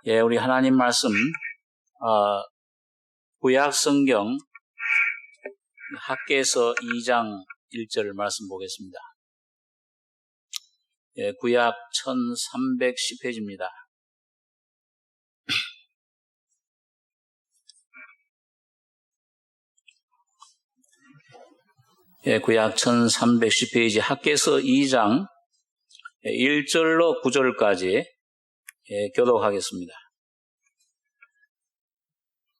우리 하나님 말씀, 구약 성경 학개서 2장 1절 말씀 보겠습니다. 구약 1310페이지입니다. 구약 1310페이지 학개서 2장 1절로 9절까지 교독하겠습니다.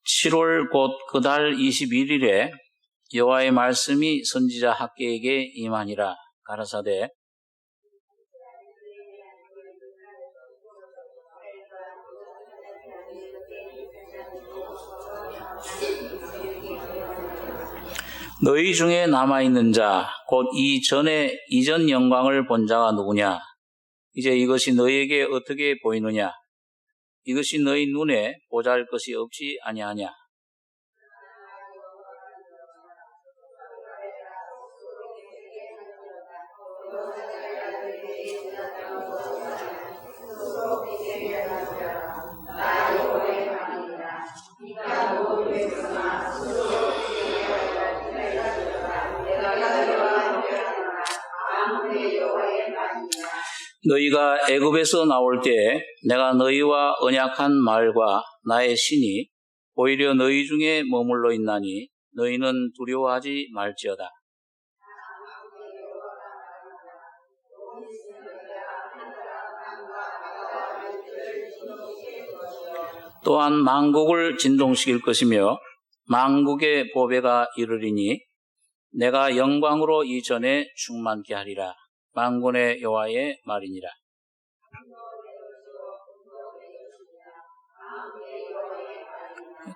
7월 곧 그달 21일에 여호와의 말씀이 선지자 학개에게 임하니라. 가라사대 너희 중에 남아있는 자 곧 이전 영광을 본 자가 누구냐? 이제 이것이 너희에게 어떻게 보이느냐? 이것이 너희 눈에 보잘 것이 없지 아니하냐? 너희가 애굽에서 나올 때에 내가 너희와 언약한 말과 나의 신이 오히려 너희 중에 머물러 있나니 너희는 두려워하지 말지어다. 또한 만국을 진동시킬 것이며 만국의 보배가 이르리니 내가 영광으로 이전에 충만케 하리라. 만군의 여호와의 말이니라.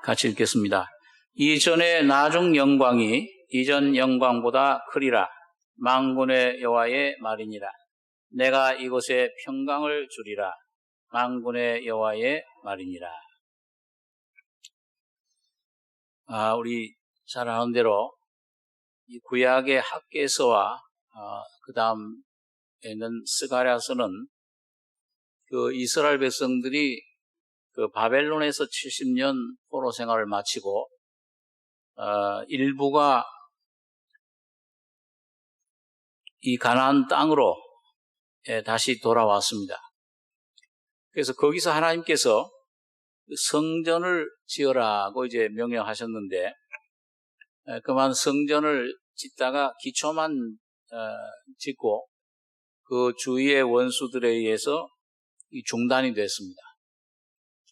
같이 읽겠습니다. 이전의 나중 영광이 이전 영광보다 크리라. 만군의 여호와의 말이니라. 내가 이곳에 평강을 주리라. 만군의 여호와의 말이니라. 우리 잘 아는 대로 이 구약의 학개서와 그 다음에는 스가랴서는 그 이스라엘 백성들이 그 바벨론에서 70년 포로 생활을 마치고 일부가 이 가나안 땅으로 다시 돌아왔습니다. 그래서 거기서 하나님께서 성전을 지어라고 이제 명령하셨는데 그만 성전을 짓다가 기초만 짓고 그 주위의 원수들에 의해서 중단이 됐습니다.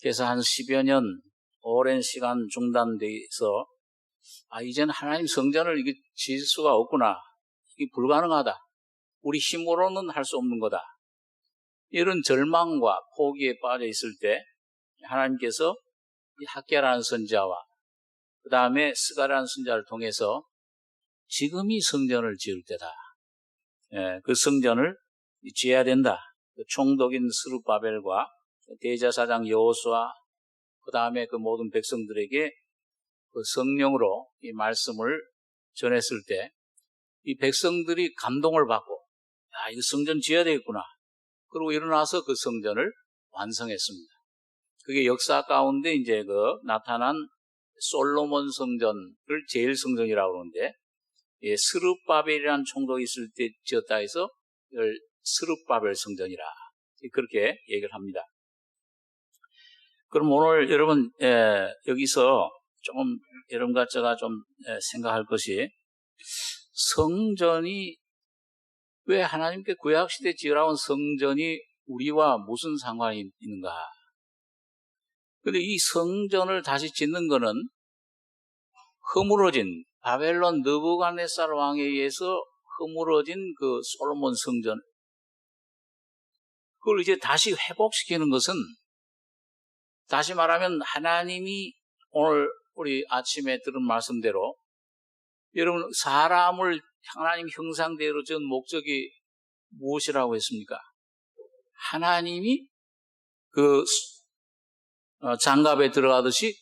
그래서 한 10여 년 오랜 시간 중단돼서 이제는 하나님 성전을 이게 지을 수가 없구나. 이게 불가능하다. 우리 힘으로는 할 수 없는 거다. 이런 절망과 포기에 빠져 있을 때 하나님께서 이 학개라는 선지자와 그 다음에 스가랴라는 선지자를 통해서 지금이 성전을 지을 때다. 그 성전을 지어야 된다. 총독인 스룹바벨과 대제사장 여호수아 그 다음에 그 모든 백성들에게 그 성령으로 이 말씀을 전했을 때 이 백성들이 감동을 받고 이거 성전 지어야 되겠구나. 그리고 일어나서 그 성전을 완성했습니다. 그게 역사 가운데 이제 그 나타난 솔로몬 성전을 제일 성전이라고 그러는데 스룹바벨이라는 총독이 있을 때 지었다 해서 이걸 스룹바벨 성전이라 그렇게 얘기를 합니다. 그럼 오늘 여러분 여기서 조금 여러분과 제가 좀 생각할 것이 성전이 왜 하나님께 구약시대 지으라온 성전이 우리와 무슨 상관이 있는가? 근데 이 성전을 다시 짓는 거는 허물어진 바벨론 느부갓네살 왕에 의해서 허물어진 그 솔로몬 성전 그걸 이제 다시 회복시키는 것은 다시 말하면 하나님이 오늘 우리 아침에 들은 말씀대로 여러분 사람을 하나님 형상대로 지은 목적이 무엇이라고 했습니까? 하나님이 그 장갑에 들어가듯이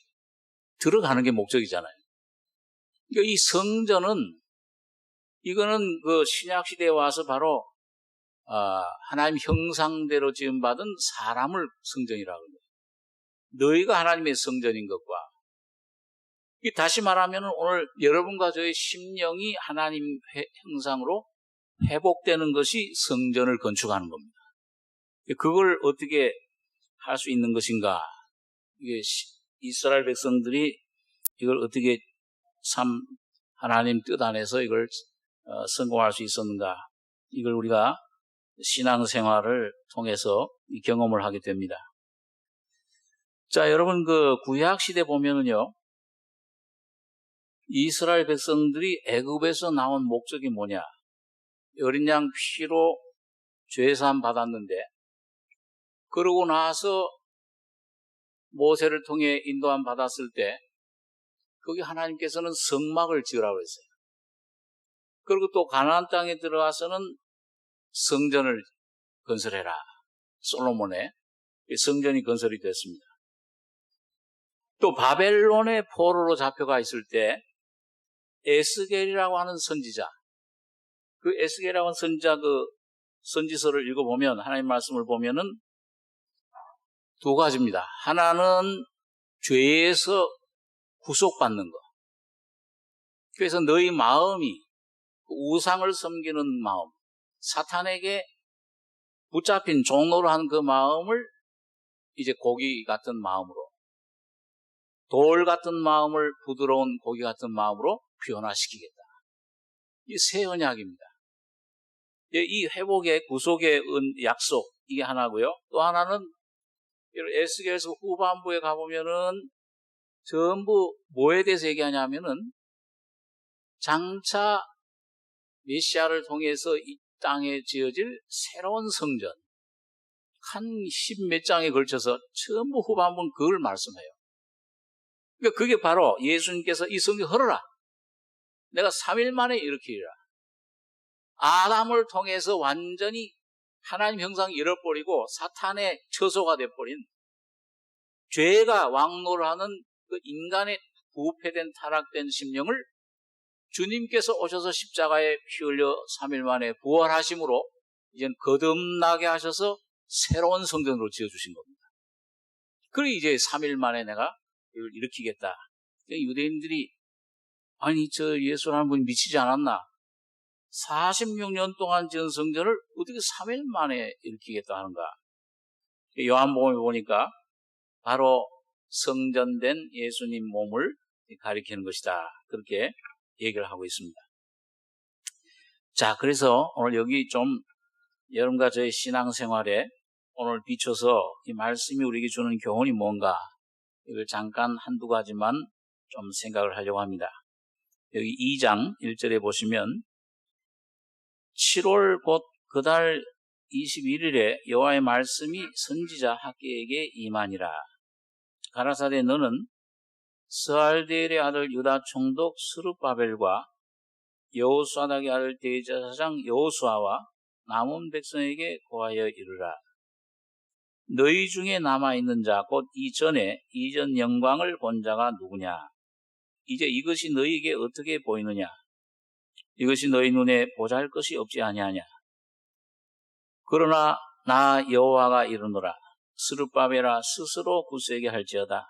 들어가는 게 목적이잖아요. 그러니까 이 성전은 이거는 그 신약시대에 와서 바로 하나님 형상대로 지음받은 사람을 성전이라고 합니다. 너희가 하나님의 성전인 것과, 다시 말하면 오늘 여러분과 저의 심령이 하나님 형상으로 회복되는 것이 성전을 건축하는 겁니다. 그걸 어떻게 할 수 있는 것인가? 이게 이스라엘 백성들이 이걸 어떻게 참 하나님 뜻 안에서 이걸 성공할 수 있었는가? 이걸 우리가 신앙생활을 통해서 경험을 하게 됩니다. 자, 여러분 그 구약 시대 보면은요, 이스라엘 백성들이 애굽에서 나온 목적이 뭐냐? 어린 양 피로 죄사함 받았는데, 그러고 나서 모세를 통해 인도함 받았을 때 거기 하나님께서는 성막을 지으라고 했어요. 그리고 또 가나안 땅에 들어가서는 성전을 건설해라. 솔로몬의 성전이 건설이 됐습니다. 또 바벨론의 포로로 잡혀가 있을 때 에스겔이라고 하는 선지자, 그 에스겔이라고 하는 선지자 그 선지서를 읽어보면, 하나님 말씀을 보면은 두 가지입니다. 하나는 죄에서 구속받는 것. 그래서 너희 마음이 우상을 섬기는 마음, 사탄에게 붙잡힌 종로로 한 그 마음을 이제 고기 같은 마음으로, 돌 같은 마음을 부드러운 고기 같은 마음으로 변화시키겠다. 이 새 언약입니다. 이 회복의 구속의 약속, 이게 하나고요. 또 하나는 에스겔서 후반부에 가보면은 전부 뭐에 대해서 얘기하냐면은 장차 메시아를 통해서 이 땅에 지어질 새로운 성전, 한 10몇 장에 걸쳐서 전부 후반부는 그걸 말씀해요. 그러니까 그게 바로 예수님께서 이 성전 헐어라, 내가 3일 만에 일으키리라. 아담을 통해서 완전히 하나님 형상이 잃어버리고 사탄의 처소가 돼버린, 죄가 왕노를 하는 그 인간의 부패된 타락된 심령을 주님께서 오셔서 십자가에 피 흘려 3일 만에 부활하심으로 이젠 거듭나게 하셔서 새로운 성전으로 지어주신 겁니다. 그리고 이제 3일 만에 내가 이걸 일으키겠다. 유대인들이 아니 저 예수라는 분이 미치지 않았나? 46년 동안 지은 성전을 어떻게 3일 만에 일으키겠다 하는가? 요한복음에 보니까 바로 성전된 예수님 몸을 가리키는 것이다. 그렇게 얘기를 하고 있습니다. 자, 그래서 오늘 여기 좀 여러분과 저의 신앙생활에 오늘 비춰서 이 말씀이 우리에게 주는 교훈이 뭔가, 이걸 잠깐 한두 가지만 좀 생각을 하려고 합니다. 여기 2장 1절에 보시면 7월 곧 그달 21일에 여호와의 말씀이 선지자 학개에게 임하니라. 가라사대 너는 스알디엘의 아들 유다 총독 스룹바벨과 여호수아닥의 아들 대제사장 여호수아와 남은 백성에게 고하여 이르라. 너희 중에 남아있는 자 곧 이전에 이전 영광을 본 자가 누구냐? 이제 이것이 너희에게 어떻게 보이느냐? 이것이 너희 눈에 보잘 것이 없지 아니하냐? 그러나 나 여호와가 이르노라. 스룹바벨아 스스로 굳세게 할지어다.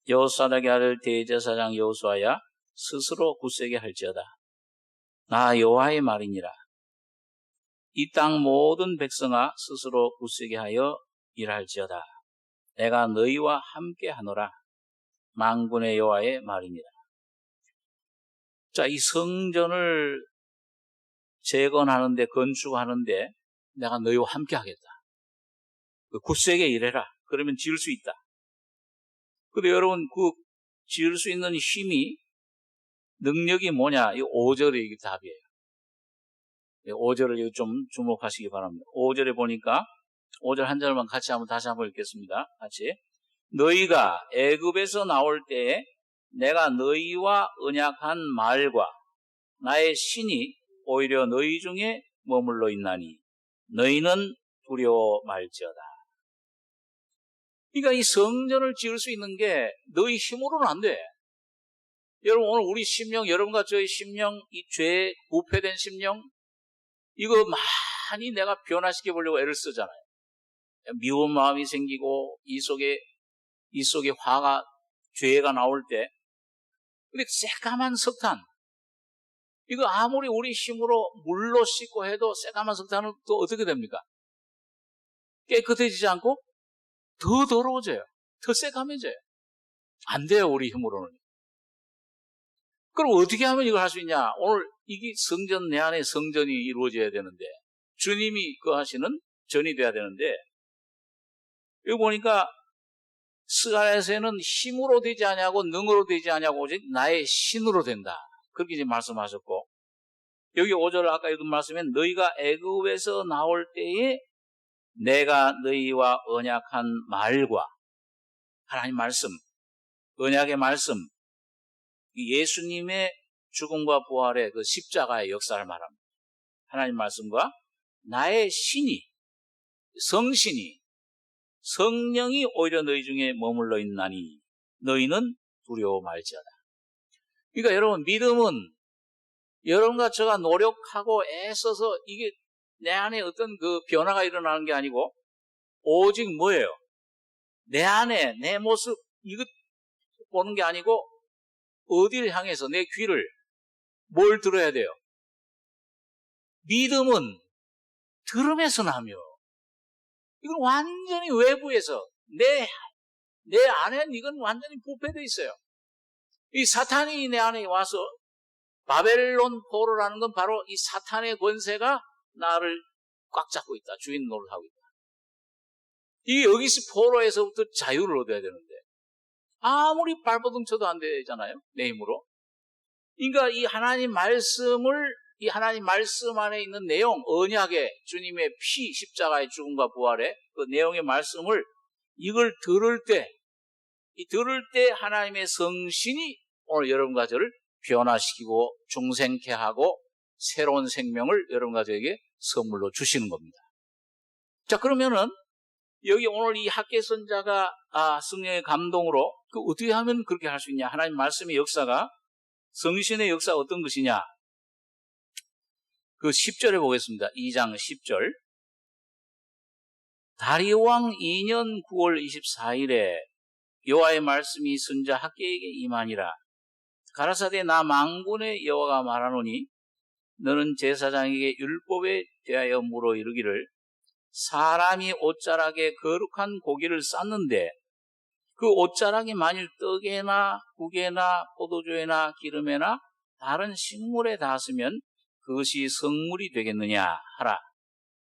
여호사닥의 아들 대제사장 여호수아야 스스로 굳세게 할지어다. 나 여호와의 말이니라. 이 땅 모든 백성아 스스로 굳세게 하여 일할지어다. 내가 너희와 함께 하노라. 만군의 여호와의 말이니라. 자, 이 성전을 재건하는데, 건축하는데 내가 너희와 함께 하겠다. 굳세게 일해라. 그러면 지을 수 있다. 근데 여러분, 그 지을 수 있는 힘이, 능력이 뭐냐? 이 5절의 이게 답이에요. 5절을 좀 주목하시기 바랍니다. 5절에 보니까 5절 한 절만 같이 다시 한번 읽겠습니다. 같이. 너희가 애굽에서 나올 때에 내가 너희와 언약한 말과 나의 신이 오히려 너희 중에 머물러 있나니 너희는 두려워 말지어다. 그러니까 이 성전을 지을 수 있는 게 너희 힘으로는 안 돼. 여러분, 오늘 우리 심령, 여러분과 저의 심령, 이 죄 부패된 심령, 이거 많이 내가 변화시켜 보려고 애를 쓰잖아요. 미운 마음이 생기고 이 속에 이 속에 화가, 죄가 나올 때, 근데 새까만 석탄, 이거 아무리 우리 힘으로 물로 씻고 해도 새까만 석탄은 또 어떻게 됩니까? 깨끗해지지 않고 더 더러워져요. 더 새까매져요. 안 돼요, 우리 힘으로는. 그럼 어떻게 하면 이걸 할 수 있냐? 오늘 이게 성전, 내 안에 성전이 이루어져야 되는데, 주님이 그 하시는 전이 돼야 되는데, 여기 보니까 스가랴에서는 힘으로 되지 아니하고 능으로 되지 아니하고 오직 나의 신으로 된다. 그렇게 이제 말씀하셨고, 여기 5절 아까 읽은 말씀에 너희가 애굽에서 나올 때에 내가 너희와 언약한 말과 하나님 말씀, 언약의 말씀, 예수님의 죽음과 부활의 그 십자가의 역사를 말합니다. 하나님 말씀과 나의 신이, 성신이, 성령이 오히려 너희 중에 머물러 있나니 너희는 두려워 말지어다. 그러니까 여러분, 믿음은 여러분과 제가 노력하고 애써서 이게 내 안에 어떤 그 변화가 일어나는 게 아니고 오직 뭐예요? 내 안에 내 모습 이것 보는 게 아니고 어디를 향해서 내 귀를 뭘 들어야 돼요? 믿음은 들음에서 나며, 이건 완전히 외부에서 내 안에는 이건 완전히 부패되어 있어요. 이 사탄이 내 안에 와서, 바벨론 포로라는 건 바로 이 사탄의 권세가 나를 꽉 잡고 있다. 주인 노릇하고 있다. 이 여기서 포로에서부터 자유를 얻어야 되는데 아무리 발버둥 쳐도 안 되잖아요. 내 힘으로. 그러니까 이 하나님 말씀을, 이 하나님 말씀 안에 있는 내용, 언약의 주님의 피, 십자가의 죽음과 부활의 그 내용의 말씀을 이걸 들을 때 하나님의 성신이 오늘 여러분과 저를 변화시키고 중생케 하고 새로운 생명을 여러분과 저에게 선물로 주시는 겁니다. 자, 그러면은 여기 오늘 이 학개 선자가 성령의 감동으로 그 어떻게 하면 그렇게 할 수 있냐? 하나님 말씀의 역사가, 성신의 역사가 어떤 것이냐? 그 10절에 보겠습니다. 2장 10절. 다리오 왕 2년 9월 24일에 여호와의 말씀이 선자 학개에게 임하니라. 가라사대 나 만군의 여호와가 말하노니 너는 제사장에게 율법에 대하여 물어 이르기를 사람이 옷자락에 거룩한 고기를 쌌는데 그 옷자락이 만일 떡에나 국에나 포도주에나 기름에나 다른 식물에 닿았으면 그것이 성물이 되겠느냐 하라.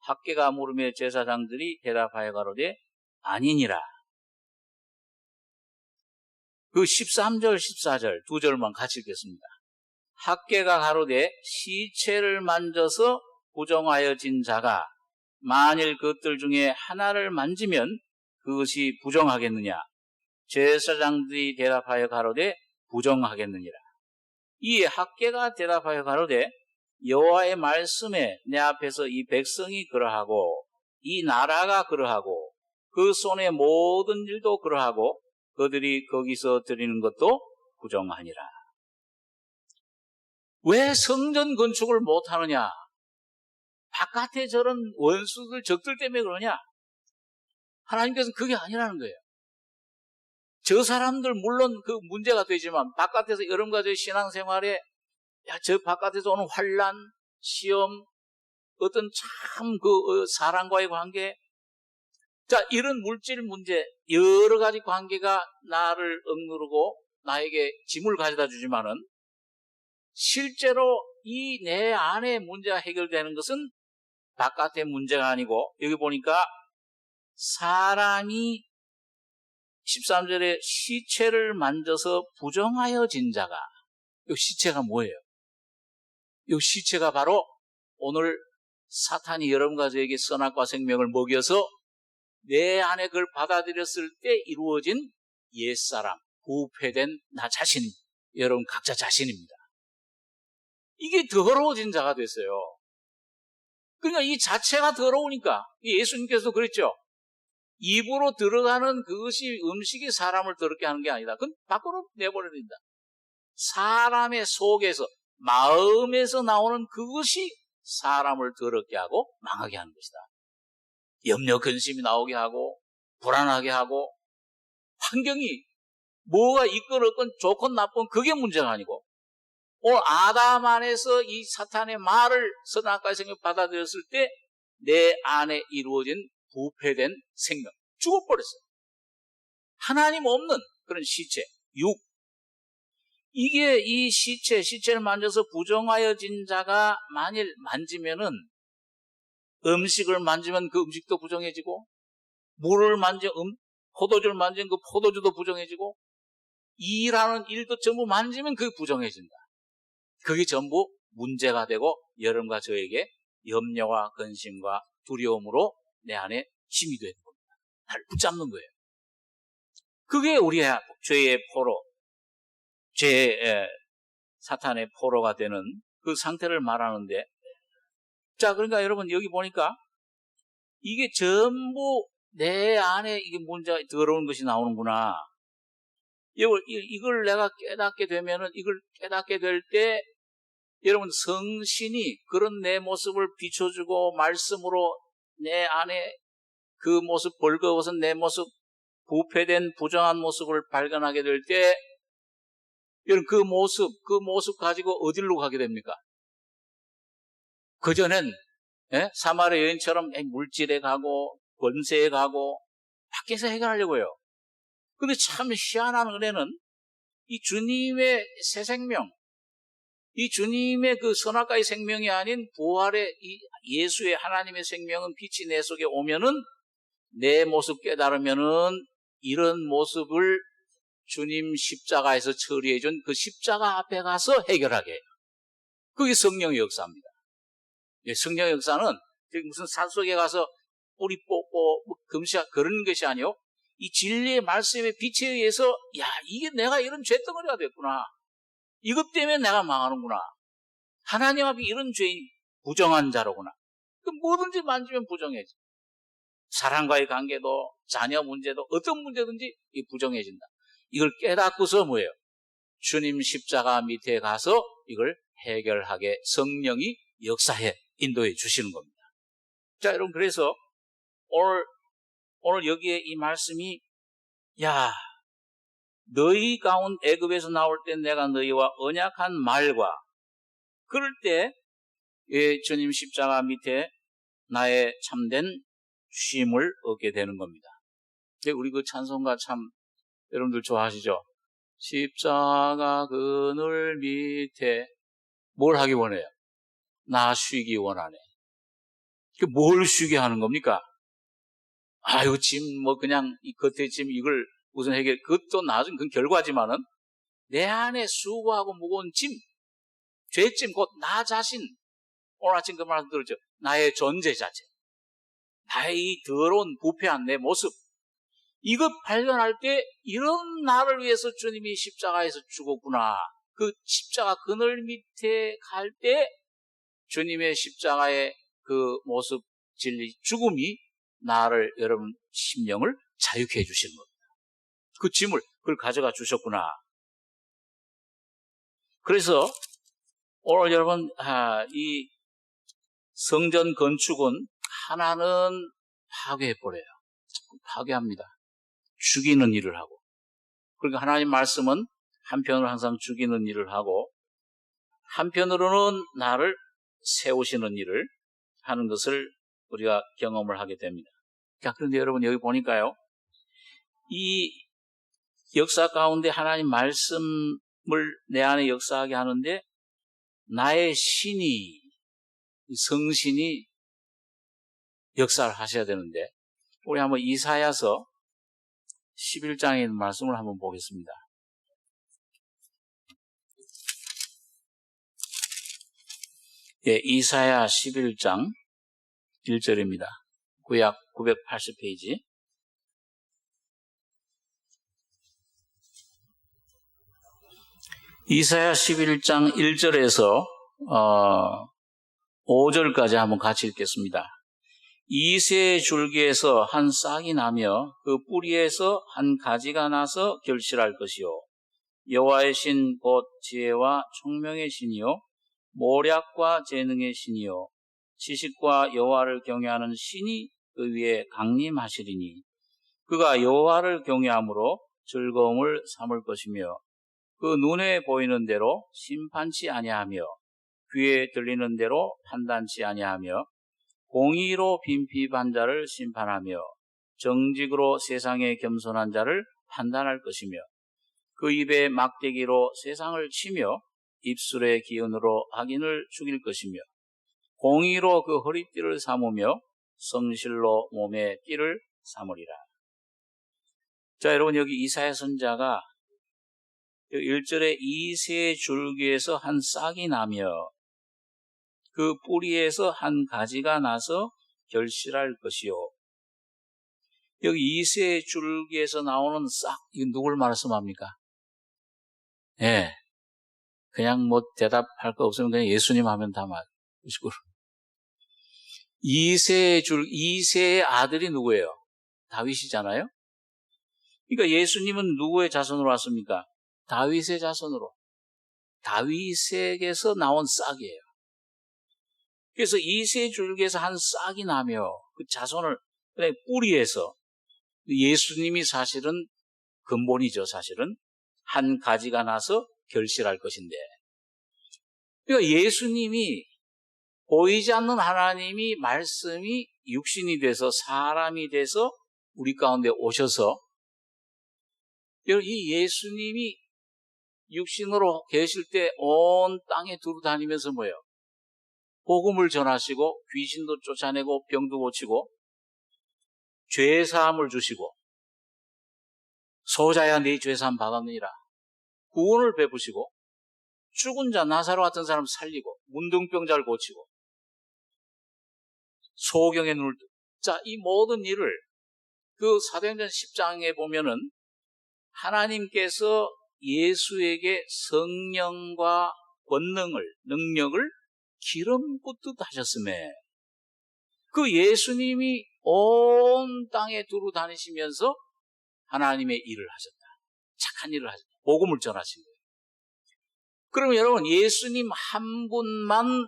학개가 물으며 제사장들이 대답하여 가로되 아니니라. 그 13절 14절 두 절만 같이 읽겠습니다. 학개가 가로되 시체를 만져서 부정하여진 자가 만일 그것들 중에 하나를 만지면 그것이 부정하겠느냐? 제사장들이 대답하여 가로되 부정하겠느니라. 이에 학개가 대답하여 가로되 여호와의 말씀에 내 앞에서 이 백성이 그러하고 이 나라가 그러하고 그 손의 모든 일도 그러하고 그들이 거기서 드리는 것도 부정하니라. 왜 성전 건축을 못하느냐? 바깥에 저런 원수들, 적들 때문에 그러냐? 하나님께서는 그게 아니라는 거예요. 저 사람들 물론 그 문제가 되지만 바깥에서 여러분과 저 신앙생활에 저 바깥에서 오는 환난, 시험, 어떤 참 그 사람과의 관계, 자, 이런 물질 문제, 여러 가지 관계가 나를 억누르고 나에게 짐을 가져다 주지만은 실제로 이 내 안에 문제가 해결되는 것은 바깥의 문제가 아니고, 여기 보니까 사람이 13절에 시체를 만져서 부정하여진 자가, 이 시체가 뭐예요? 이 시체가 바로 오늘 사탄이 여러분과 저에게 선악과 생명을 먹여서 내 안에 그걸 받아들였을 때 이루어진 옛사람, 부패된 나 자신, 여러분 각자 자신입니다. 이게 더러워진 자가 됐어요. 그러니까 이 자체가 더러우니까, 예수님께서도 그랬죠. 입으로 들어가는 그것이 음식이 사람을 더럽게 하는 게 아니다. 그건 밖으로 내버려야 된다. 사람의 속에서, 마음에서 나오는 그것이 사람을 더럽게 하고 망하게 하는 것이다. 염려, 근심이 나오게 하고 불안하게 하고 환경이 뭐가 있건 없건 좋건 나쁜 그게 문제가 아니고 오늘 아담 안에서 이 사탄의 말을 선악과의 생명 받아들였을 때 내 안에 이루어진 부패된 생명 죽어버렸어요. 하나님 없는 그런 시체, 육. 이게 이 시체를 만져서 부정하여진 자가 만일 만지면은 음식을 만지면 그 음식도 부정해지고 물을 포도주를 만지면 그 포도주도 부정해지고 일하는 일도 전부 만지면 그게 부정해진다. 그게 전부 문제가 되고 여러분과 저에게 염려와 근심과 두려움으로 내 안에 힘이 되는 겁니다. 나를 붙잡는 거예요. 그게 우리의 죄의 포로, 사탄의 포로가 되는 그 상태를 말하는데, 자, 그러니까 여러분 여기 보니까 이게 전부 내 안에 이게 문제가 더러운 것이 나오는구나. 이걸 내가 깨닫게 되면은, 이걸 깨닫게 될 때, 여러분 성신이 그런 내 모습을 비춰주고 말씀으로 내 안에 그 모습, 벌거벗은 내 모습, 부패된 부정한 모습을 발견하게 될 때, 여러분 그 모습 가지고 어디로 가게 됩니까? 그전엔 사마리아 여인처럼 물질에 가고 권세에 가고 밖에서 해결하려고 해요. 근데 참 희한한 은혜는 이 주님의 새 생명, 이 주님의 그 선악과의 생명이 아닌 부활의 이 예수의 하나님의 생명은 빛이 내 속에 오면은 내 모습 깨달으면은 이런 모습을 주님 십자가에서 처리해준 그 십자가 앞에 가서 해결하게 해요. 그게 성령의 역사입니다. 성령의 역사는 무슨 산속에 가서 뿌리 뽑고 금시가 그런 것이 아니요. 이 진리의 말씀의 빛에 의해서 이게 내가 이런 죄덩어리가 됐구나. 이것 때문에 내가 망하는구나. 하나님 앞에 이런 죄인 부정한 자로구나. 그 뭐든지 만지면 부정해져. 사랑과의 관계도 자녀 문제도 어떤 문제든지 부정해진다. 이걸 깨닫고서 뭐예요? 주님 십자가 밑에 가서 이걸 해결하게 성령이 역사해 인도해 주시는 겁니다. 자, 여러분 그래서 오늘 여기에 이 말씀이 너희 가운 애굽에서 나올 때 내가 너희와 언약한 말과 그럴 때 주님 십자가 밑에 나의 참된 쉼을 얻게 되는 겁니다. 우리 그 찬송가 참 여러분들 좋아하시죠? 십자가 그늘 밑에 뭘 하기 원해요? 나 쉬기 원하네. 뭘 쉬게 하는 겁니까? 이거 짐 그냥 이 겉에 짐 이걸 무슨 그것도 나중 그 결과지만은 내 안에 수고하고 무거운 짐, 죄짐 곧 나 자신. 오늘 아침 그 말씀 들었죠? 나의 존재 자체, 나의 이 더러운 부패한 내 모습. 이것 발견할 때 이런 나를 위해서 주님이 십자가에서 죽었구나. 그 십자가 그늘 밑에 갈 때 주님의 십자가의 그 모습, 진리, 죽음이 나를, 여러분 심령을 자유케 해주시는 겁니다. 그 짐을 그걸 가져가 주셨구나. 그래서 오늘 여러분 이 성전 건축은 하나는 파괴해버려요. 파괴합니다. 죽이는 일을 하고. 그러니까 하나님 말씀은 한편으로 항상 죽이는 일을 하고 한편으로는 나를 세우시는 일을 하는 것을 우리가 경험을 하게 됩니다. 자, 그런데 여러분 여기 보니까요. 이 역사 가운데 하나님 말씀을 내 안에 역사하게 하는데 나의 신이, 성신이 역사를 하셔야 되는데 우리 한번 이사야서 11장에 있는 말씀을 한번 보겠습니다. 이사야 11장 1절입니다. 구약 980페이지. 이사야 11장 1절에서 5절까지 한번 같이 읽겠습니다. 이새의 줄기에서 한 싹이 나며 그 뿌리에서 한 가지가 나서 결실할 것이요. 여호와의 신 곧 지혜와 총명의 신이요. 모략과 재능의 신이요. 지식과 여호와를 경외하는 신이 그 위에 강림하시리니 그가 여호와를 경외함으로 즐거움을 삼을 것이며 그 눈에 보이는 대로 심판치 아니하며 귀에 들리는 대로 판단치 아니하며 공의로 빈핍한 자를 심판하며 정직으로 세상에 겸손한 자를 판단할 것이며 그 입에 막대기로 세상을 치며 입술의 기운으로 악인을 죽일 것이며 공의로 그 허리띠를 삼으며 성실로 몸의 띠를 삼으리라. 자, 여러분, 여기 이사야 선지자가 1절에 이새 줄기에서 한 싹이 나며 그 뿌리에서 한 가지가 나서 결실할 것이요. 여기 이새 줄기에서 나오는 싹, 이건 누굴 말씀합니까? 예. 그냥 뭐 대답할 거 없으면 그냥 예수님 하면 다 맞으시고. 이새의 아들이 누구예요? 다윗이잖아요? 그러니까 예수님은 누구의 자손으로 왔습니까? 다윗의 자손으로. 다윗에게서 나온 싹이에요. 그래서 이새 줄기에서 한 싹이 나며 그 자손을, 뿌리에서 예수님이 사실은 근본이죠, 사실은. 한 가지가 나서 결실할 것인데. 그러니까 예수님이 보이지 않는 하나님이 말씀이 육신이 돼서 사람이 돼서 우리 가운데 오셔서 이 예수님이 육신으로 계실 때 온 땅에 두루 다니면서 뭐예요? 복음을 전하시고 귀신도 쫓아내고 병도 고치고 죄사함을 주시고 소자야 네 죄사함 받았느니라 구원을 베푸시고 죽은 자 나사로 같은 사람 살리고 문둥병자를 고치고 소경의 눈을 자, 이 모든 일을 그 사도행전 10장에 보면은 하나님께서 예수에게 성령과 권능을, 능력을 기름 붓듯 하셨음에 그 예수님이 온 땅에 두루 다니시면서 하나님의 일을 하셨다. 착한 일을 하셨다. 복음을 전하신 거예요. 그러면 여러분 예수님 한 분만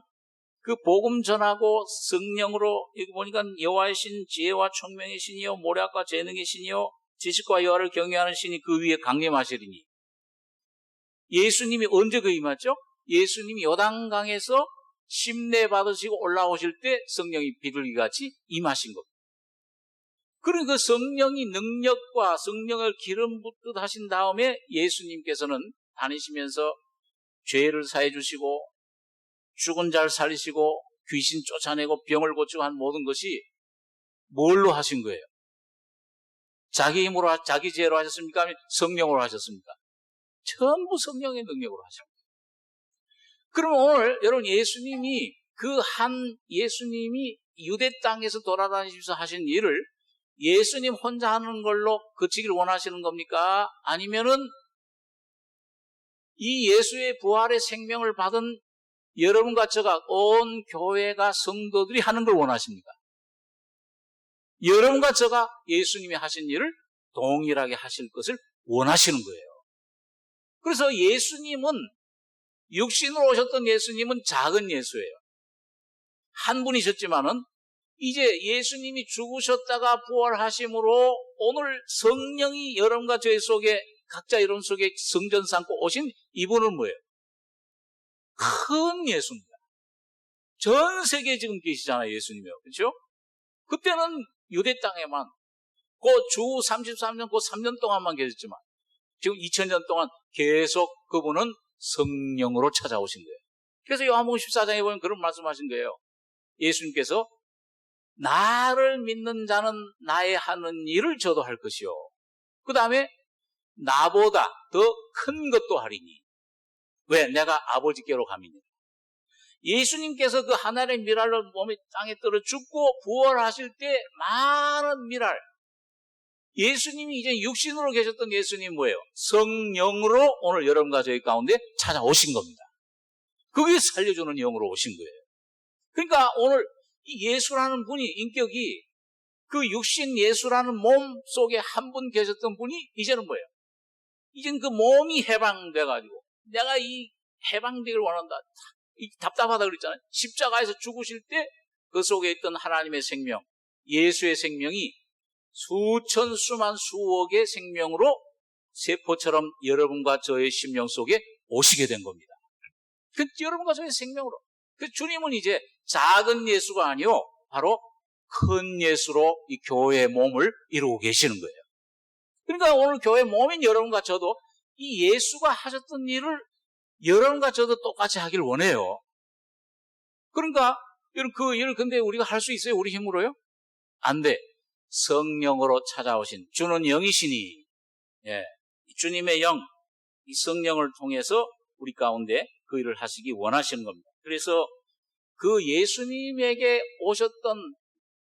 그 복음 전하고 성령으로 여기 보니까 여호와의 신, 지혜와 총명의 신이요 모략과 재능의 신이요 지식과 여호와를 경외하는 신이 그 위에 강림하시리니 예수님이 언제 그 임했죠? 예수님이 요단강에서 심내 받으시고 올라오실 때 성령이 비둘기같이 임하신 겁니다. 그런 그 성령이 능력과 성령을 기름 붓듯 하신 다음에 예수님께서는 다니시면서 죄를 사해 주시고 죽은 자를 살리시고 귀신 쫓아내고 병을 고치고 한 모든 것이 뭘로 하신 거예요? 자기 힘으로, 자기 죄로 하셨습니까? 아니면 성령으로 하셨습니까? 전부 성령의 능력으로 하셨습니다. 그럼 오늘 여러분 예수님이 예수님이 유대 땅에서 돌아다니면서 하신 일을 예수님 혼자 하는 걸로 그치길 원하시는 겁니까? 아니면은 이 예수의 부활의 생명을 받은 여러분과 저가 온 교회가 성도들이 하는 걸 원하십니까? 여러분과 저가 예수님이 하신 일을 동일하게 하실 것을 원하시는 거예요. 그래서 예수님은 육신으로 오셨던 예수님은 작은 예수예요. 한 분이셨지만은 이제 예수님이 죽으셨다가 부활하심으로 오늘 성령이 여러분과 저희 속에 각자 여러분 속에 성전 삼고 오신 이분은 뭐예요? 큰 예수입니다. 전 세계에 지금 계시잖아요, 예수님이요. 그렇죠? 그때는 유대 땅에만 그 주 33년, 그 3년 동안만 계셨지만 지금 2000년 동안 계속 그분은 성령으로 찾아오신 거예요. 그래서 요한복음 14장에 보면 그런 말씀하신 거예요. 예수님께서 나를 믿는 자는 나의 하는 일을 저도 할 것이요. 그 다음에 나보다 더 큰 것도 하리니. 왜? 내가 아버지께로 가미니. 예수님께서 그 하늘의 미랄로 몸이 땅에 떨어 죽고 부활하실 때 많은 미랄. 예수님이 이제 육신으로 계셨던 예수님 뭐예요? 성령으로 오늘 여러분과 저희 가운데 찾아오신 겁니다. 그게 살려주는 영으로 오신 거예요. 그러니까 오늘 이 예수라는 분이 인격이 그 육신 예수라는 몸 속에 한 분 계셨던 분이 이제는 뭐예요? 이제는 그 몸이 해방돼가지고 내가 이 해방되기를 원한다. 답답하다 그랬잖아요. 십자가에서 죽으실 때 그 속에 있던 하나님의 생명, 예수의 생명이 수천 수만 수억의 생명으로 세포처럼 여러분과 저의 심령 속에 오시게 된 겁니다. 그 여러분과 저의 생명으로. 그 주님은 이제 작은 예수가 아니요, 바로 큰 예수로 이 교회의 몸을 이루고 계시는 거예요. 그러니까 오늘 교회 몸인 여러분과 저도 이 예수가 하셨던 일을 여러분과 저도 똑같이 하길 원해요. 그러니까 그 일을 근데 우리가 할 수 있어요? 우리 힘으로요? 안 돼. 성령으로 찾아오신 주는 영이시니, 예, 주님의 영, 이 성령을 통해서 우리 가운데 그 일을 하시기 원하시는 겁니다. 그래서 그 예수님에게 오셨던,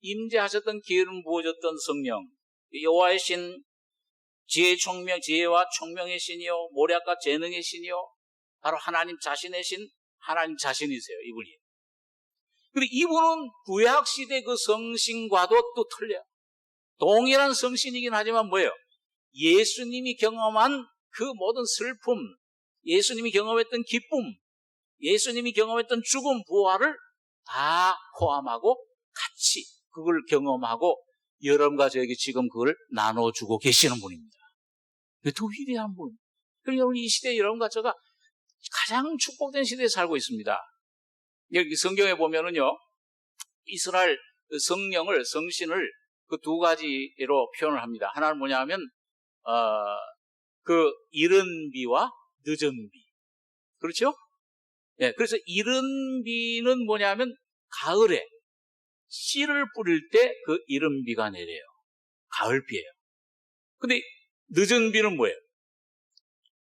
임재하셨던, 기름 부어졌던 성령, 여호와의 신, 지혜와 총명의 신이요, 모략과 재능의 신이요, 바로 하나님 자신의 신, 하나님 자신이세요, 이분이. 근데 이분은 구약시대 그 성신과도 또 틀려요. 동일한 성신이긴 하지만 뭐예요? 예수님이 경험한 그 모든 슬픔, 예수님이 경험했던 기쁨, 예수님이 경험했던 죽음, 부활을 다 포함하고 같이 그걸 경험하고 여러분과 저에게 지금 그걸 나눠주고 계시는 분입니다. 더 위대한 분. 그러니까 우리 이 시대에 여러분과 제가 가장 축복된 시대에 살고 있습니다. 여기 성경에 보면은요, 이스라엘 성령을, 성신을 그 두 가지로 표현을 합니다. 하나는 뭐냐 하면, 그 이른 비와 늦은 비. 그렇죠? 예, 그래서 이른 비는 뭐냐 하면, 가을에 씨를 뿌릴 때 그 이른 비가 내려요. 가을비예요. 근데 늦은 비는 뭐예요?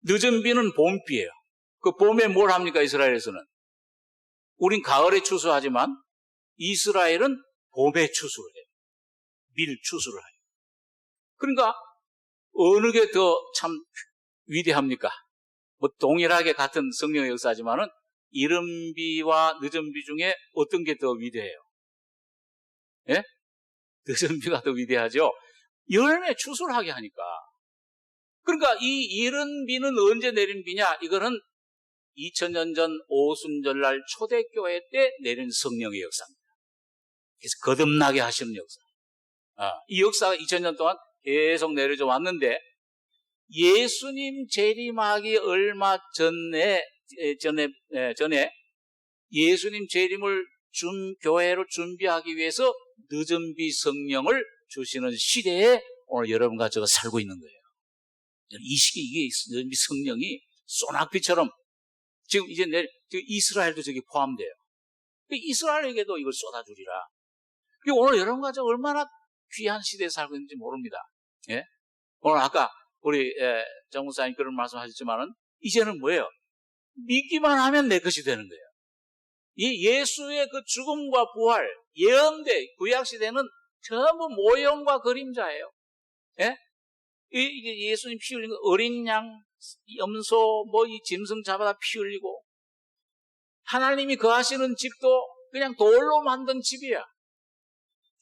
늦은 비는 봄비예요. 그 봄에 뭘 합니까, 이스라엘에서는? 우린 가을에 추수하지만 이스라엘은 봄에 추수를 해요. 밀 추수를 해요. 그러니까 어느 게 더 참 위대합니까? 뭐 동일하게 같은 성령의 역사지만은 이른 비와 늦은 비 중에 어떤 게 더 위대해요? 예? 늦은 비가 더 위대하죠. 여름에 추수를 하게 하니까. 그러니까 이 이른 비는 언제 내린 비냐? 이거는 2000년 전 오순절날 초대교회 때 내린 성령의 역사입니다. 그래서 거듭나게 하시는 역사. 이 역사가 2000년 동안 계속 내려져 왔는데, 예수님 재림하기 얼마 전에 예수님 재림을 교회로 준비하기 위해서 늦은 비 성령을 주시는 시대에 오늘 여러분과 제가 살고 있는 거예요. 이 시기, 이게 늦은 비 성령이 소낙비처럼 지금 이제 이스라엘도 저기 포함돼요. 이스라엘에게도 이걸 쏟아주리라. 그리고 오늘 여러분과 제가 얼마나 귀한 시대에 살고 있는지 모릅니다. 예? 오늘 아까 우리 정 목사님 그런 말씀 하셨지만은 이제는 뭐예요? 믿기만 하면 내 것이 되는 거예요. 이 예수의 그 죽음과 부활, 예언대 구약시대는 전부 모형과 그림자예요. 예? 이게 예수님 피 흘린 거, 어린 양, 염소, 이 짐승 잡아다 피 흘리고, 하나님이 거하시는 집도 그냥 돌로 만든 집이야.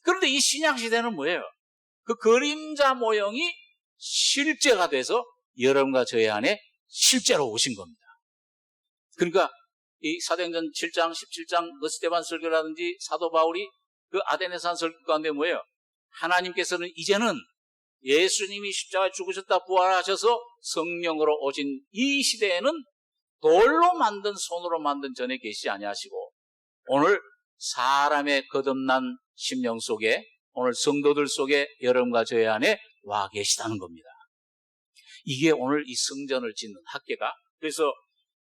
그런데 이 신약시대는 뭐예요? 그 그림자 모형이 실제가 돼서 여러분과 저희 안에 실제로 오신 겁니다. 그러니까 이 사도행전 7장, 17장 그 스데반 설교라든지 사도 바울이 그 아데네산 설교 가운데 뭐예요? 하나님께서는 이제는 예수님이 십자가에 죽으셨다 부활하셔서 성령으로 오신 이 시대에는 돌로 만든, 손으로 만든 전에 계시지 아니하시고, 오늘 사람의 거듭난 심령 속에, 오늘 성도들 속에 여러분과 저희 안에 와 계시다는 겁니다. 이게 오늘 이 성전을 짓는 학계가, 그래서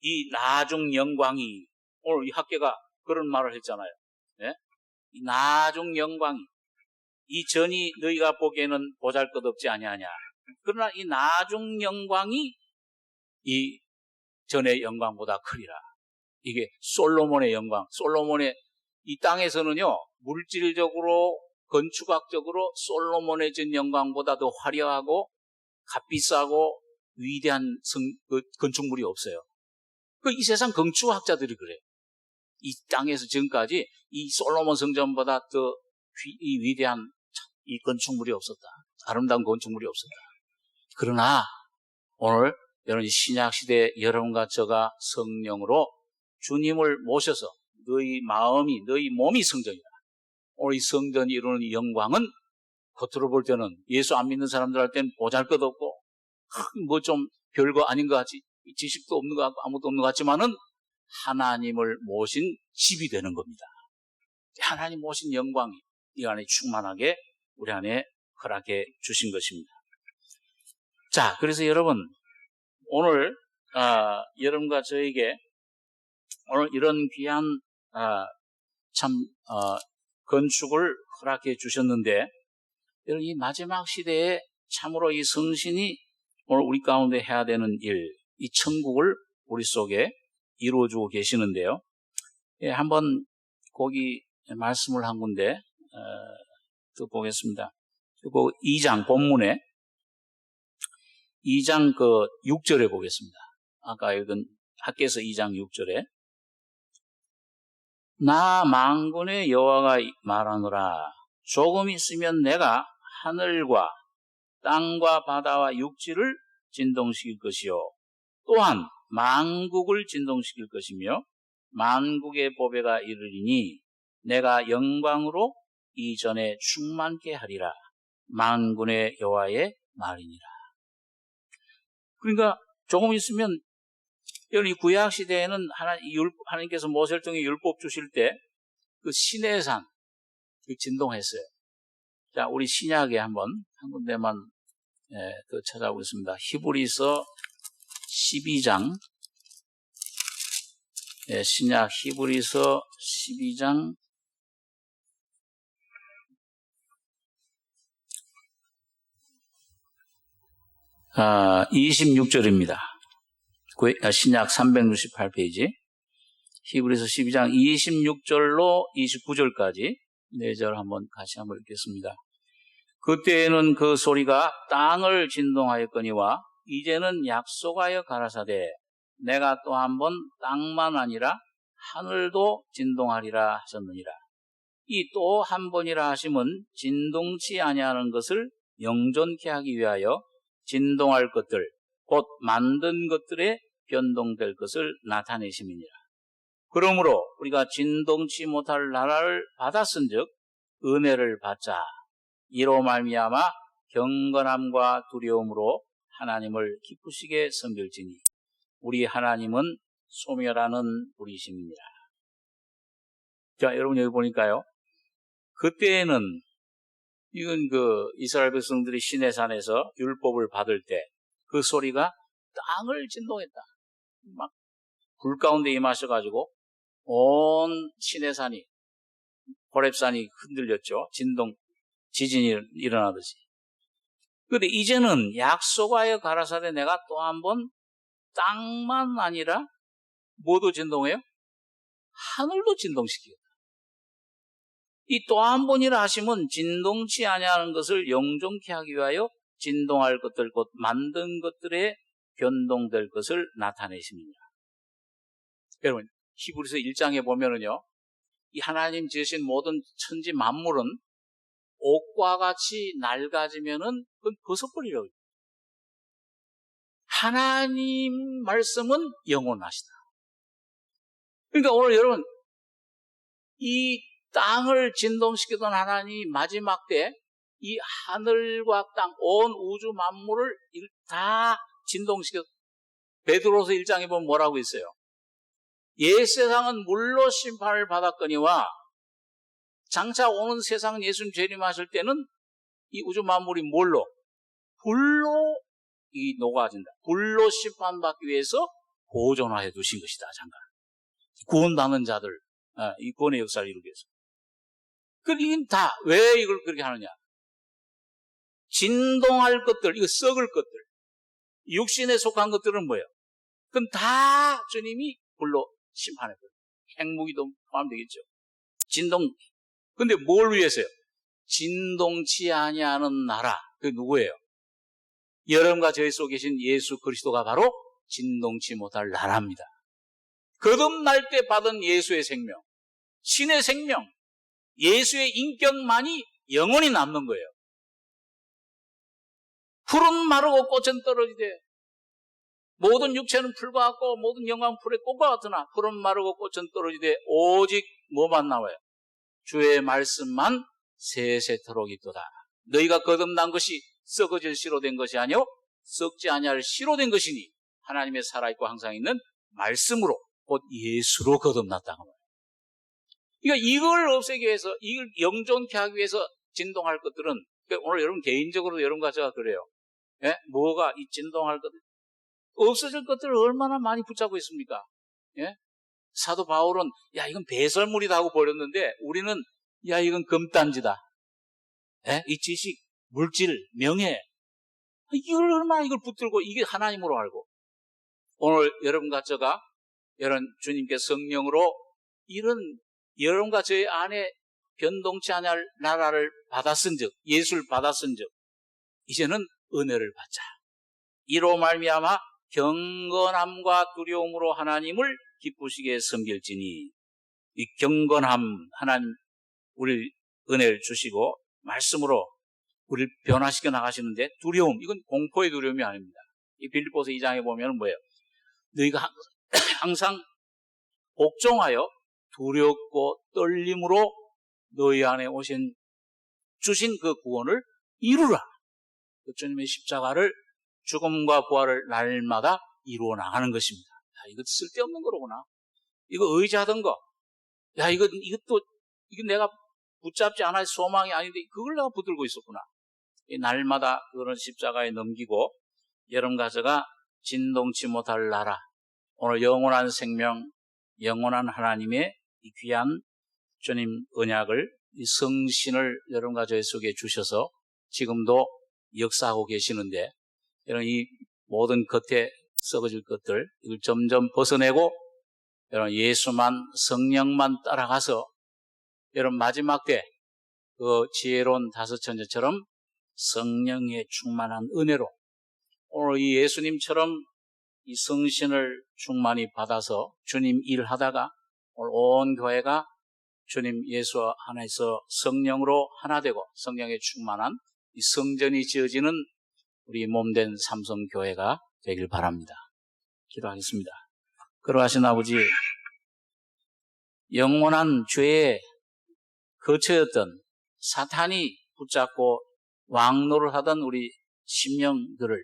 이 나중 영광이, 오늘 이 학계가 그런 말을 했잖아요. 네? 이 나중 영광이, 이 전이 너희가 보기에는 보잘것없지 아니하냐. 그러나 이 나중 영광이 이 전의 영광보다 크리라. 이게 솔로몬의 영광. 솔로몬의 이 땅에서는요, 물질적으로, 건축학적으로 솔로몬의 전 영광보다 더 화려하고 값비싸고 위대한 건축물이 없어요. 이 세상 건축학자들이 그래요. 이 땅에서 지금까지 이 솔로몬 성전보다 더 위대한 이 건축물이 없었다. 아름다운 건축물이 없었다. 그러나 오늘 여러분 신약시대 여러분과 저가 성령으로 주님을 모셔서 너희 마음이, 너희 몸이 성전이다. 오늘 이 성전이 이루는 영광은 겉으로 볼 때는 예수 안 믿는 사람들 할 때는 보잘것없고 뭐 좀 별거 아닌 것 같지, 지식도 없는 것 같고 아무것도 없는 것 같지만은 하나님을 모신 집이 되는 겁니다. 하나님 모신 영광이 이 안에 충만하게 우리 안에 허락해 주신 것입니다. 자, 그래서 여러분, 오늘 여러분과 저에게 오늘 이런 귀한 건축을 허락해 주셨는데, 여러분, 이 마지막 시대에 참으로 이 성신이 오늘 우리 가운데 해야 되는 일, 이 천국을 우리 속에 이루어주고 계시는데요. 예, 한번 거기 말씀을 한 군데 또 보겠습니다. 그 2장 본문에 2장 6절에 보겠습니다. 아까 읽은 학개서 2장 6절에 나 만군의 여호와가 말하노라. 조금 있으면 내가 하늘과 땅과 바다와 육지를 진동시킬 것이요 또한 만국을 진동시킬 것이며 만국의 보배가 이르리니 내가 영광으로 이전에 충만케 하리라. 만군의 여호와의 말이니라. 그러니까 조금 있으면 이 구약 시대에는 하나님께서 모세를 통해 율법 주실 때 그 시내산 진동했어요. 자, 우리 신약에 한 군데만 더 찾아보겠습니다. 히브리서 12장, 신약 히브리서 12장 26절입니다. 신약 368페이지 히브리서 12장 26절로 29절까지 4절 같이 한번 읽겠습니다. 그때에는 그 소리가 땅을 진동하였거니와 이제는 약속하여 가라사대 내가 또 한 번 땅만 아니라 하늘도 진동하리라 하셨느니라. 이 또 한 번이라 하심은 진동치 아니하는 것을 영존케 하기 위하여 진동할 것들 곧 만든 것들에 변동될 것을 나타내심이니라. 그러므로 우리가 진동치 못할 나라를 받았은즉 은혜를 받자. 이로 말미암아 경건함과 두려움으로 하나님을 기쁘시게 섬길지니 우리 하나님은 소멸하는 분이심이니라. 자, 여러분 여기 보니까요. 그때에는 이건 이스라엘 백성들이 시내산에서 율법을 받을 때 그 소리가 땅을 진동했다. 막 불 가운데 임하셔가지고 온 시내산이 호렙산이 흔들렸죠. 지진이 일어나듯이. 그런데 이제는 약속하여 가라사대 내가 또 한 번 땅만 아니라 뭐도 진동해요? 하늘도 진동시키겠다. 이 또 한 번이라 하시면 진동치 아니하는 것을 영존케 하기 위하여 진동할 것들 곧 만든 것들에 변동될 것을 나타내십니다. 여러분 히브리서 1장에 보면은요, 이 하나님 지으신 모든 천지 만물은 옷과 같이 낡아지면은 그건 벗어버리라고. 하나님 말씀은 영원하시다. 그러니까 오늘 여러분 이 땅을 진동시키던 하나님이 마지막 때 이 하늘과 땅, 온 우주 만물을 다 진동시켰. 베드로서 1장에 보면 뭐라고 있어요? 옛 세상은 물로 심판을 받았거니와 장차 오는 세상 예수님 재림하실 때는 이 우주 만물이 뭘로? 불로 녹아진다. 불로 심판받기 위해서 보존하여 두신 것이다. 잠깐. 구원받는 자들, 이 구원의 역사를 이루기 위해서. 그러니까 다 왜 이걸 그렇게 하느냐? 진동할 것들, 이거 썩을 것들, 육신에 속한 것들은 뭐예요? 그건 다 주님이 불로 심판해버려요. 핵무기도 포함되겠죠. 근데 뭘 위해서요? 진동치 아니하는 나라. 그게 누구예요? 여러분과 저희 속에 계신 예수 그리스도가 바로 진동치 못할 나라입니다. 거듭날 때 받은 예수의 생명, 신의 생명, 예수의 인격만이 영원히 남는 거예요. 풀은 마르고 꽃은 떨어지되 모든 육체는 풀과 같고 모든 영광은 풀의 꽃과 같으나 풀은 마르고 꽃은 떨어지되 오직 뭐만 나와요? 주의 말씀만 세세토록 있도다. 너희가 거듭난 것이 썩어질 씨로 된 것이 아니요 썩지 아니할 씨로 된 것이니 하나님의 살아있고 항상 있는 말씀으로 곧 예수로 거듭났다는 거예요. 그러니까 이걸 없애기 위해서, 이걸 영존케 하기 위해서 진동할 것들은, 그러니까 오늘 여러분 개인적으로 여러분과 제가 그래요. 예? 뭐가 이 진동할 것들, 없어질 것들을 얼마나 많이 붙잡고 있습니까? 예? 사도 바울은 야 이건 배설물이다 하고 버렸는데 우리는 야 이건 금단지다. 예? 이 지식, 물질, 명예, 이걸 얼마나 이걸 붙들고 이게 하나님으로 알고 오늘 여러분과 제가 이런 주님께 성령으로 이런 여러분과 저의 안에 변동치 않을 나라를 받았은즉, 예수를 받았은즉 이제는 은혜를 받자. 이로 말미암아 경건함과 두려움으로 하나님을 기쁘시게 섬길지니, 이 경건함, 하나님 우리 은혜를 주시고 말씀으로 우리를 변화시켜 나가시는데, 두려움, 이건 공포의 두려움이 아닙니다. 이 빌립보서 2장에 보면 뭐예요? 너희가 항상 복종하여 두렵고 떨림으로 너희 안에 주신 그 구원을 이루라. 그 주님의 십자가를, 죽음과 부활을 날마다 이루어 나가는 것입니다. 야, 이거 쓸데없는 거로구나. 이거 의지하던 거. 야, 이것도 내가 붙잡지 않을 소망이 아닌데 그걸 내가 붙들고 있었구나. 이 날마다 그런 십자가에 넘기고 여러분과 제가 진동치 못할 나라, 오늘 영원한 생명, 영원한 하나님의 이 귀한 주님 언약을, 이 성신을 여러분과 저희 속에 주셔서 지금도 역사하고 계시는데, 여러분 이 모든 겉에 썩어질 것들 이걸 점점 벗어내고 여러분 예수만, 성령만 따라가서 여러분 마지막 때 그 지혜로운 다섯 천재처럼 성령의 충만한 은혜로 오늘 이 예수님처럼 이 성신을 충만히 받아서 주님 일하다가 오늘 온 교회가 주님 예수 안에서 성령으로 하나 되고 성령의 충만한 이 성전이 지어지는 우리 몸된 삼성교회가 되길 바랍니다. 기도하겠습니다. 그러하신 아버지, 영원한 죄의 거처였던 사탄이 붙잡고 왕노를 하던 우리 심령들을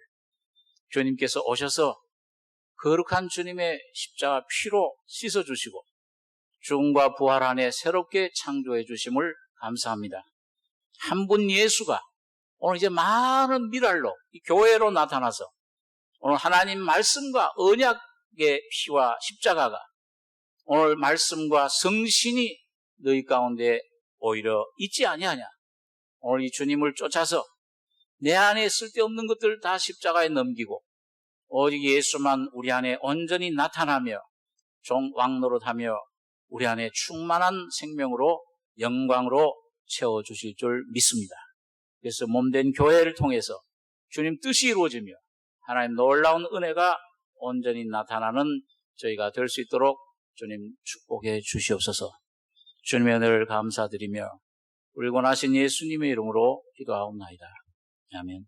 주님께서 오셔서 거룩한 주님의 십자가 피로 씻어주시고 죽음과 부활 안에 새롭게 창조해 주심을 감사합니다. 한 분 예수가 오늘 이제 많은 미랄로 이 교회로 나타나서 오늘 하나님 말씀과 언약의 피와 십자가가 오늘 말씀과 성신이 너희 가운데 오히려 있지 아니하냐. 오늘 이 주님을 쫓아서 내 안에 쓸데없는 것들을 다 십자가에 넘기고 오직 예수만 우리 안에 온전히 나타나며 왕노릇하며 우리 안에 충만한 생명으로 영광으로 채워주실 줄 믿습니다. 그래서 몸된 교회를 통해서 주님 뜻이 이루어지며 하나님 놀라운 은혜가 온전히 나타나는 저희가 될 수 있도록 주님 축복해 주시옵소서. 주님의 은혜를 감사드리며 우리 권하신 예수님의 이름으로 기도하옵나이다. 아멘.